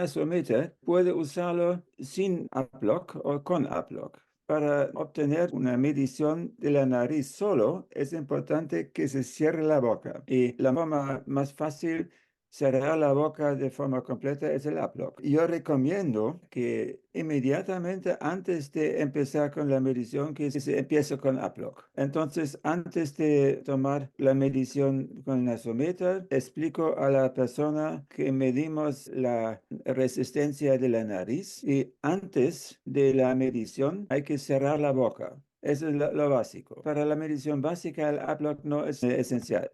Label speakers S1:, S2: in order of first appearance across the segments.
S1: nasómetro puede usarlo sin AppLock o con AppLock. Para obtener una medición de la nariz solo, es importante que se cierre la boca. Y la forma más fácil cerrar la boca de forma completa es el AppLock. Yo recomiendo que inmediatamente antes de empezar con la medición, que se empiece con AppLock. Entonces, antes de tomar la medición con el nasómetro, explico a la persona que medimos la resistencia de la nariz y antes de la medición hay que cerrar la boca. Eso es lo básico. Para la medición básica, el AppLock no es esencial.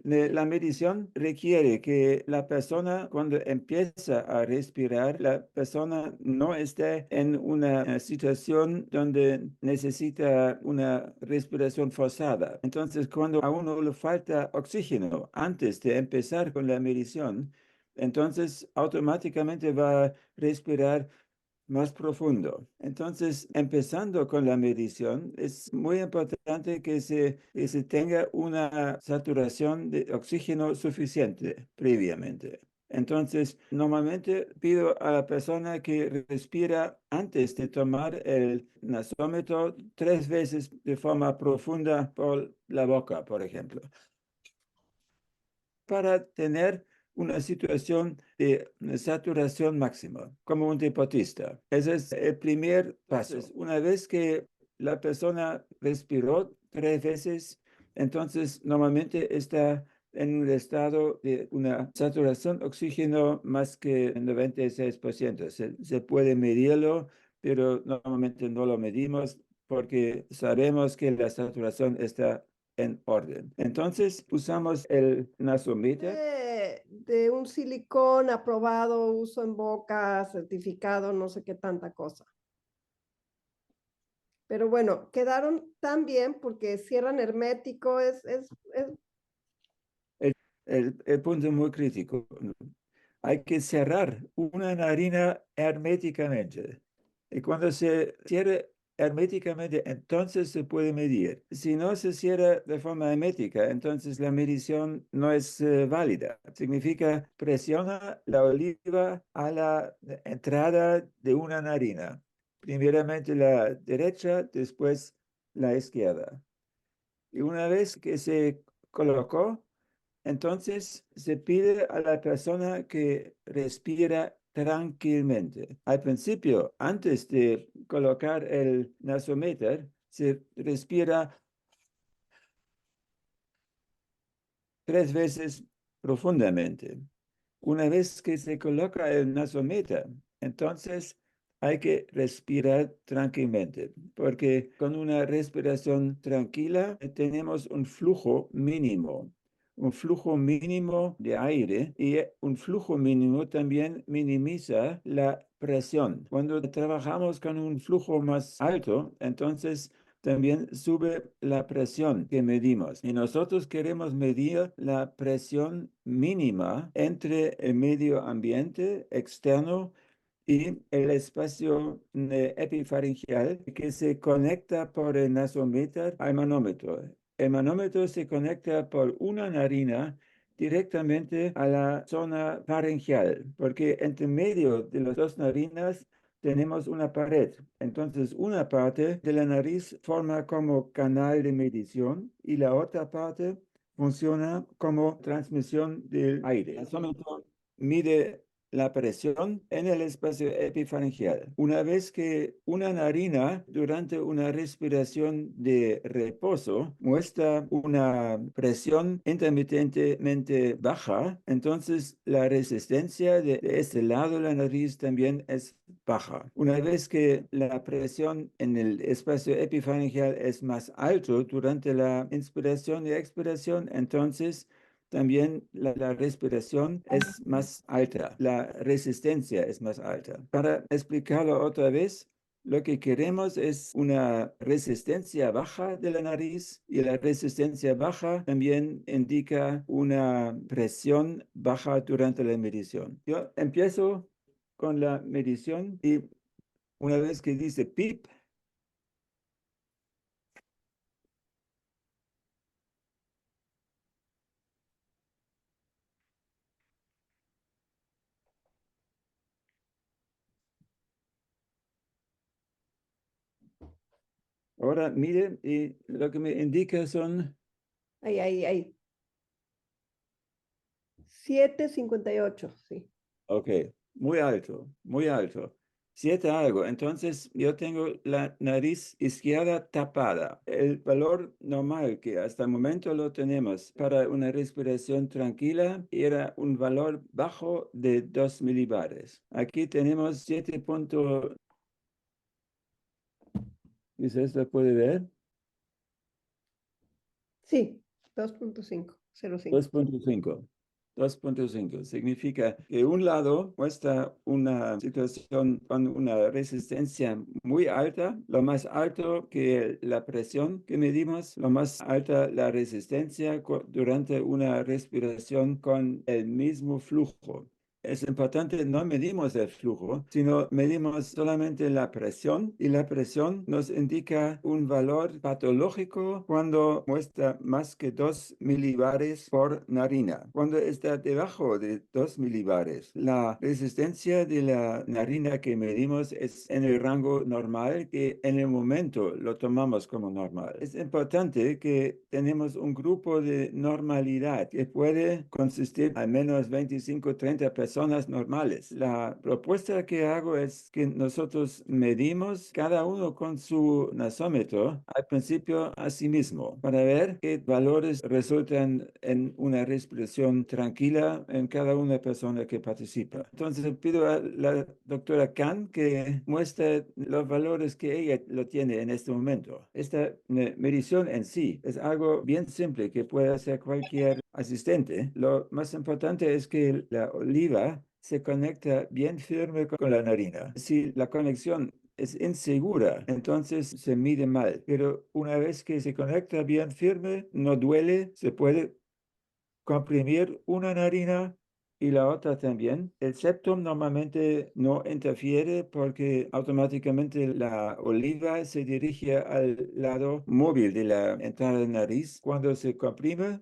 S1: La medición requiere que la persona, cuando empieza a respirar, la persona no esté en una situación donde necesita una respiración forzada. Entonces, cuando a uno le falta oxígeno antes de empezar con la medición, entonces automáticamente va a respirar más profundo. Entonces, empezando con la medición, es muy importante que se tenga una saturación de oxígeno suficiente previamente. Entonces, normalmente pido a la persona que respira antes de tomar el nasómetro 3 veces de forma profunda por la boca, por ejemplo, para tener una situación de saturación máxima, como un deportista. Ese es el primer paso. Entonces, una vez que la persona respiró 3 veces, entonces normalmente está en un estado de una saturación de oxígeno más que el 96%. Se puede medirlo, pero normalmente no lo medimos porque sabemos que la saturación está en orden. Entonces usamos el nasómetro.
S2: De un silicón aprobado, uso en boca, certificado, no sé qué tanta cosa. Pero bueno, quedaron tan bien porque cierran hermético,
S1: El punto muy crítico. Hay que cerrar una narina herméticamente. Y cuando se cierre herméticamente, entonces se puede medir. Si no se cierra de forma hermética, entonces la medición no es válida. Significa presiona la oliva a la entrada de una narina. Primeramente la derecha, después la izquierda. Y una vez que se colocó, entonces se pide a la persona que respira tranquilamente. Al principio, antes de colocar el nasómetro, se respira 3 veces profundamente. Una vez que se coloca el nasómetro, entonces hay que respirar tranquilamente, porque con una respiración tranquila tenemos un flujo mínimo de aire y un flujo mínimo también minimiza la presión. Cuando trabajamos con un flujo más alto, entonces también sube la presión que medimos y nosotros queremos medir la presión mínima entre el medio ambiente externo y el espacio epifaringeal que se conecta por el nasómetro al manómetro. El manómetro se conecta por una narina directamente a la zona faringeal, porque entre medio de las dos narinas tenemos una pared. Entonces, una parte de la nariz forma como canal de medición y la otra parte funciona como transmisión del aire. El gasómetro mide la presión en el espacio epifaringeal. Una vez que una narina durante una respiración de reposo muestra una presión intermitentemente baja, entonces la resistencia de este lado de la nariz también es baja. Una vez que la presión en el espacio epifaringeal es más alto durante la inspiración y expiración, entonces también la respiración es más alta, la resistencia es más alta. Para explicarlo otra vez, lo que queremos es una resistencia baja de la nariz y la resistencia baja también indica una presión baja durante la medición. Yo empiezo con la medición y una vez que dice pip, Ahora, mire, y lo que me indica son,
S2: Ahí. 7,58, sí.
S1: ok, muy alto, muy alto. 7 algo. Entonces, yo tengo la nariz izquierda tapada. El valor normal que hasta el momento lo tenemos para una respiración tranquila era un valor bajo de 2 milibares. Aquí tenemos 7 punto, ¿quizás lo puede ver?
S2: Sí, 2,505.
S1: 2.5. 2.5 significa que un lado muestra una situación con una resistencia muy alta, lo más alto que la presión que medimos, lo más alta la resistencia durante una respiración con el mismo flujo. Es importante, no medimos el flujo, sino medimos solamente la presión y la presión nos indica un valor patológico cuando muestra más que 2 milibares por narina. Cuando está debajo de 2 milibares, la resistencia de la narina que medimos es en el rango normal que en el momento lo tomamos como normal. Es importante que tenemos un grupo de normalidad que puede consistir al menos 25, 30 personas normales. La propuesta que hago es que nosotros medimos cada uno con su nasómetro al principio a sí mismo para ver qué valores resultan en una respiración tranquila en cada una persona que participa. Entonces pido a la doctora Khan que muestre los valores que ella lo tiene en este momento. Esta medición en sí es algo bien simple que puede hacer cualquier asistente. Lo más importante es que la oliva se conecta bien firme con la narina. Si la conexión es insegura, entonces se mide mal. Pero una vez que se conecta bien firme, no duele, se puede comprimir una narina y la otra también. El septum normalmente no interfiere porque automáticamente la oliva se dirige al lado móvil de la entrada de nariz. Cuando se comprime,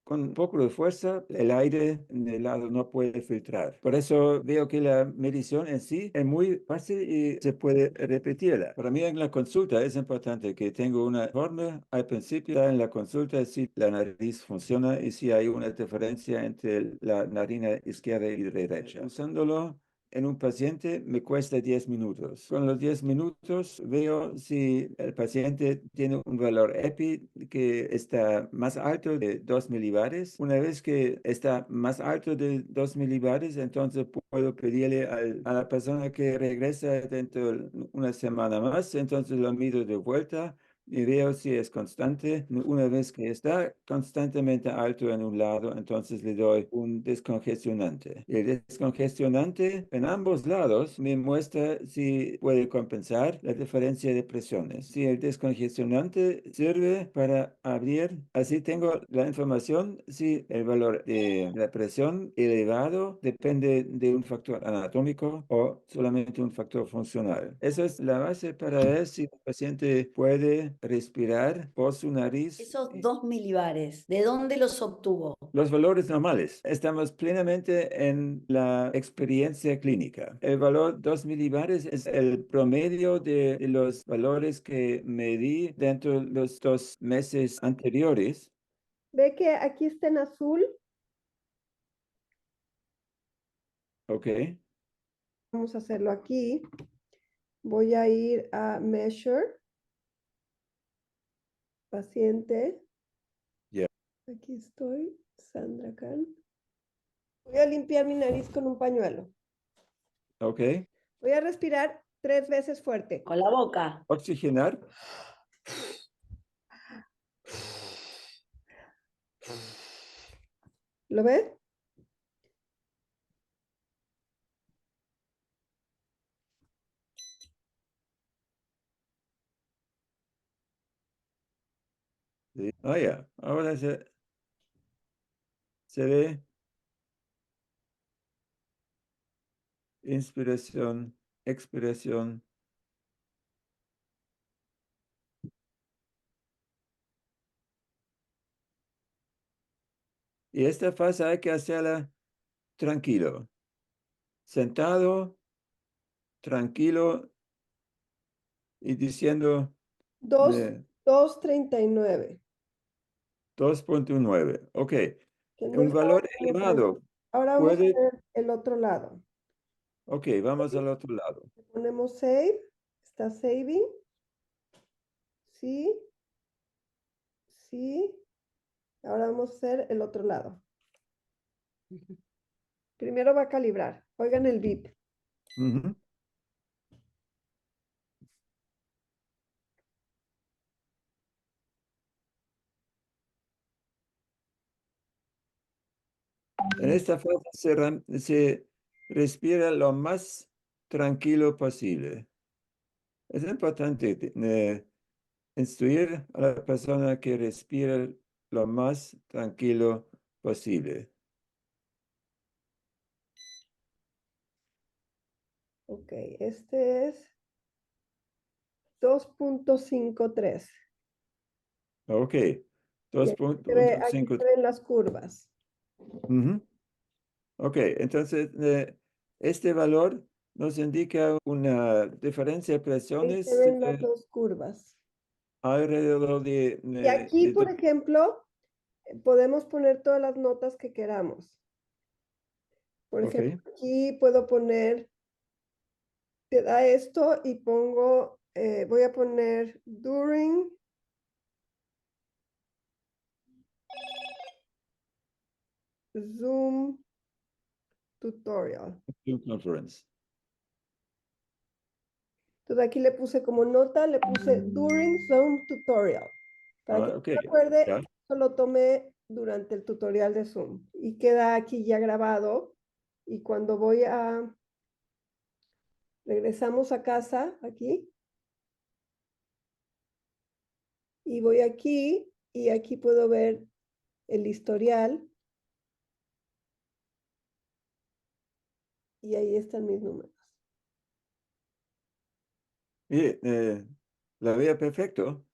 S1: con un poco de fuerza, el aire en el lado no puede filtrar. Por eso veo que la medición en sí es muy fácil y se puede repetirla. Para mí en la consulta es importante que tenga una forma al principio en la consulta si la nariz funciona y si hay una diferencia entre la narina izquierda y derecha. Usándolo en un paciente me cuesta 10 minutos. Con los 10 minutos veo si el paciente tiene un valor EPI que está más alto de 2 milibares. Una vez que está más alto de 2 milibares, entonces puedo pedirle a la persona que regresa dentro de una semana más, entonces lo mido de vuelta y veo si es constante. Una vez que está constantemente alto en un lado, entonces le doy un descongestionante. Y el descongestionante en ambos lados me muestra si puede compensar la diferencia de presiones. Si el descongestionante sirve para abrir, así tengo la información si el valor de la presión elevado depende de un factor anatómico o solamente un factor funcional. Esa es la base para ver si el paciente puede respirar por su nariz.
S3: Esos 2 milibares, ¿de dónde los obtuvo?
S1: Los valores normales. Estamos plenamente en la experiencia clínica. El valor 2 milibares es el promedio de los valores que medí dentro de los 2 meses anteriores.
S2: ¿Ve que aquí está en azul?
S1: Ok.
S2: Vamos a hacerlo aquí. Voy a ir a Measure, paciente.
S1: Ya.
S2: Aquí estoy, Sandra Khan. Voy a limpiar mi nariz con un pañuelo.
S1: Ok.
S2: Voy a respirar 3 veces fuerte.
S3: Con la boca.
S1: Oxigenar.
S2: ¿Lo ve?
S1: Sí. Ah, ya. Ahora se ve inspiración, expiración. Y esta fase hay que hacerla tranquilo, sentado, tranquilo, y diciendo
S2: 2.39.
S1: 2.9. Ok.
S2: Que no
S1: Un
S2: estaba
S1: valor
S2: bien
S1: elevado
S2: Ahora vamos a
S1: puede...
S2: ver el otro lado.
S1: Ok, vamos al otro lado.
S2: Ponemos save, está saving. Sí, sí. Ahora vamos a hacer el otro lado. Primero va a calibrar. Oigan el beep.
S1: Ujú. En esta fase se respira lo más tranquilo posible. Es importante instruir a la persona que respire lo más tranquilo posible.
S2: Ok, este es 2.53.
S1: Ok,
S2: Y aquí se
S1: 2.5.
S2: ven las curvas.
S1: Ujú. Ok, entonces este valor nos indica una diferencia de
S2: Ahí se
S1: presiones
S2: ven las dos curvas.
S1: alrededor de,
S2: Y aquí,
S1: de
S2: por ejemplo, podemos poner todas las notas que queramos. Por
S1: ok,
S2: ejemplo, aquí puedo poner, te da esto y pongo, voy a poner during Zoom tutorial.
S1: Zoom conference.
S2: Entonces aquí le puse como nota, le puse during Zoom tutorial. Para que
S1: Ok,
S2: me acuerde,
S1: ya.
S2: eso lo tomé durante el tutorial de Zoom. Y queda aquí ya grabado. Y cuando regresamos a casa, aquí, y voy aquí, y aquí puedo ver el historial. Y ahí están mis números.
S1: Mire, la veo perfecto.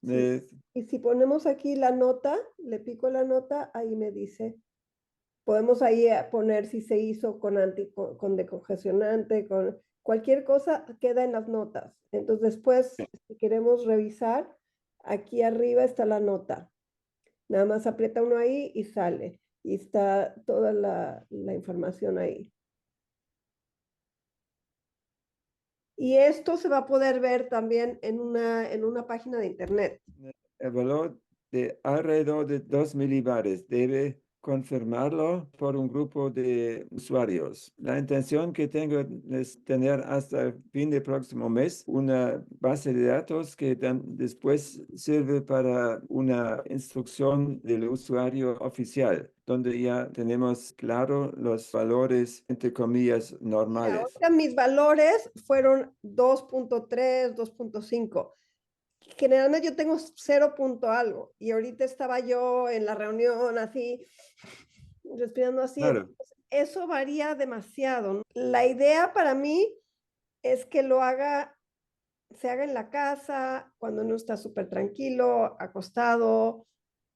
S2: Sí. Y si ponemos aquí la nota, le pico la nota, ahí me dice. Podemos ahí poner si se hizo con decongestionante, con cualquier cosa, queda en las notas. Entonces después, si queremos revisar, aquí arriba está la nota. Nada más aprieta uno ahí y sale. Y está toda la información ahí. Y esto se va a poder ver también en una página de internet.
S1: El valor de alrededor de 2 milibares debe confirmarlo por un grupo de usuarios. La intención que tengo es tener hasta el fin del próximo mes una base de datos que después sirve para una instrucción del usuario oficial, donde ya tenemos claro los valores, entre comillas, normales.
S2: Ahorita mis valores fueron 2.3, 2.5. Generalmente yo tengo 0 punto algo y ahorita estaba yo en la reunión así, respirando así.
S1: Claro.
S2: Entonces, eso varía demasiado. La idea para mí es que se haga en la casa, cuando uno está súper tranquilo, acostado,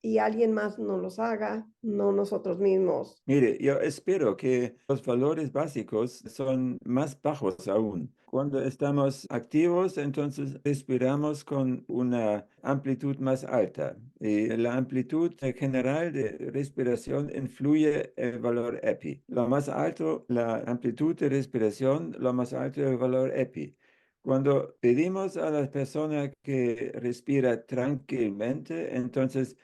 S2: y alguien más no los haga, no nosotros mismos.
S1: Mire, yo espero que los valores básicos son más bajos aún. Cuando estamos activos, entonces respiramos con una amplitud más alta. Y la amplitud general de respiración influye el valor EPI. Lo más alto la amplitud de respiración, lo más alto el valor EPI. Cuando pedimos a la persona que respira tranquilamente, entonces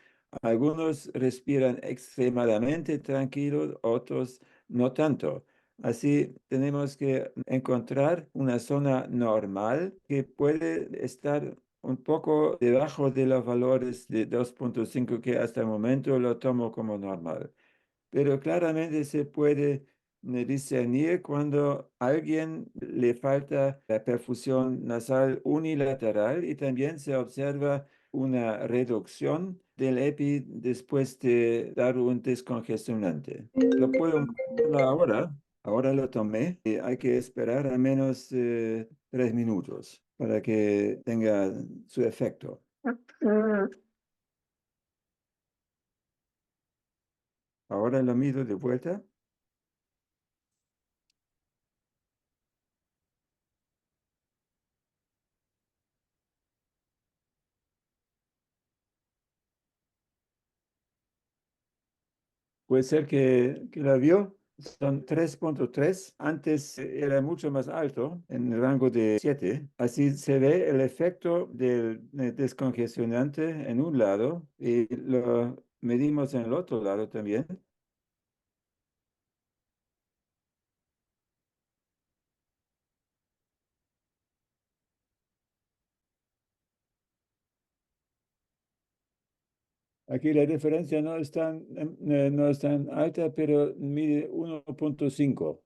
S1: algunos respiran extremadamente tranquilos, otros no tanto. Así tenemos que encontrar una zona normal que puede estar un poco debajo de los valores de 2.5 que hasta el momento lo tomo como normal. Pero claramente se puede discernir cuando a alguien le falta la perfusión nasal unilateral y también se observa una reducción del EPI después de dar un descongestionante. Lo puedo mostrarlo ahora. Ahora lo tomé y hay que esperar al menos 3 minutos para que tenga su efecto. Ahora lo mido de vuelta. Puede ser que la vio. Son 3.3. Antes era mucho más alto, en el rango de 7. Así se ve el efecto del descongestionante en un lado y lo medimos en el otro lado también. Aquí la diferencia no es tan alta, pero mide 1.5.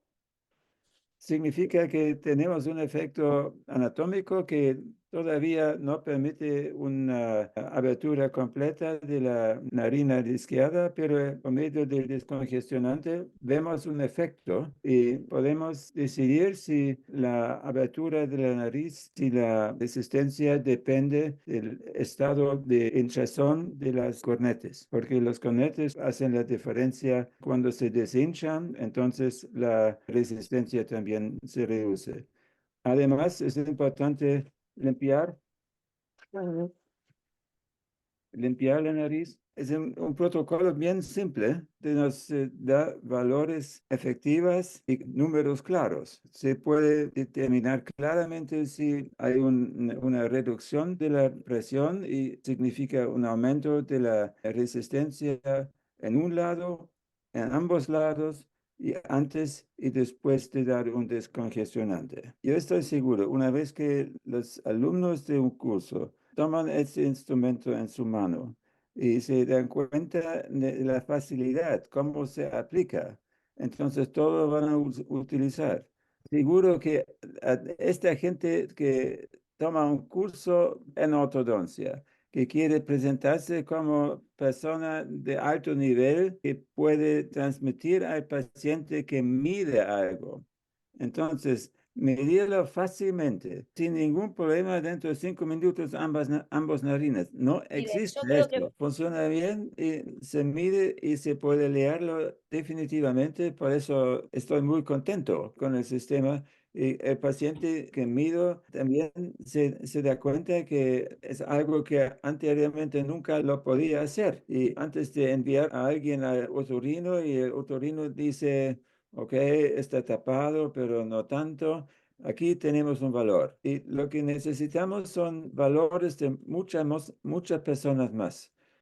S1: Significa que tenemos un efecto anatómico que todavía no permite una abertura completa de la narina izquierda, pero por medio del descongestionante vemos un efecto y podemos decidir si la abertura de la nariz, si la resistencia depende del estado de hinchazón de las cornetes, porque los cornetes hacen la diferencia cuando se deshinchan, entonces la resistencia también se reduce. Además, es importante limpiar, limpiar la nariz. Es un protocolo bien simple que nos da valores efectivas y números claros. Se puede determinar claramente si hay una reducción de la presión y significa un aumento de la resistencia en un lado, en ambos lados y antes y después de dar un descongestionante. Yo estoy seguro, una vez que los alumnos de un curso toman este instrumento en su mano y se dan cuenta de la facilidad, cómo se aplica, entonces todos lo van a utilizar. Seguro que esta gente que toma un curso en ortodoncia, que quiere presentarse como persona de alto nivel que puede transmitir al paciente que mide algo. Entonces, medirlo fácilmente, sin ningún problema, dentro de 5 minutos, ambos narines. No
S3: Mire,
S1: existe
S3: yo creo que
S1: esto. Funciona bien y se mide y se puede leerlo definitivamente. Por eso estoy muy contento con el sistema. Y el paciente que mido también se da cuenta que es algo que anteriormente nunca lo podía hacer. Y antes de enviar a alguien al otorrino y el otorrino dice, ok, está tapado, pero no tanto. Aquí tenemos un valor. Y lo que necesitamos son valores de muchas personas más.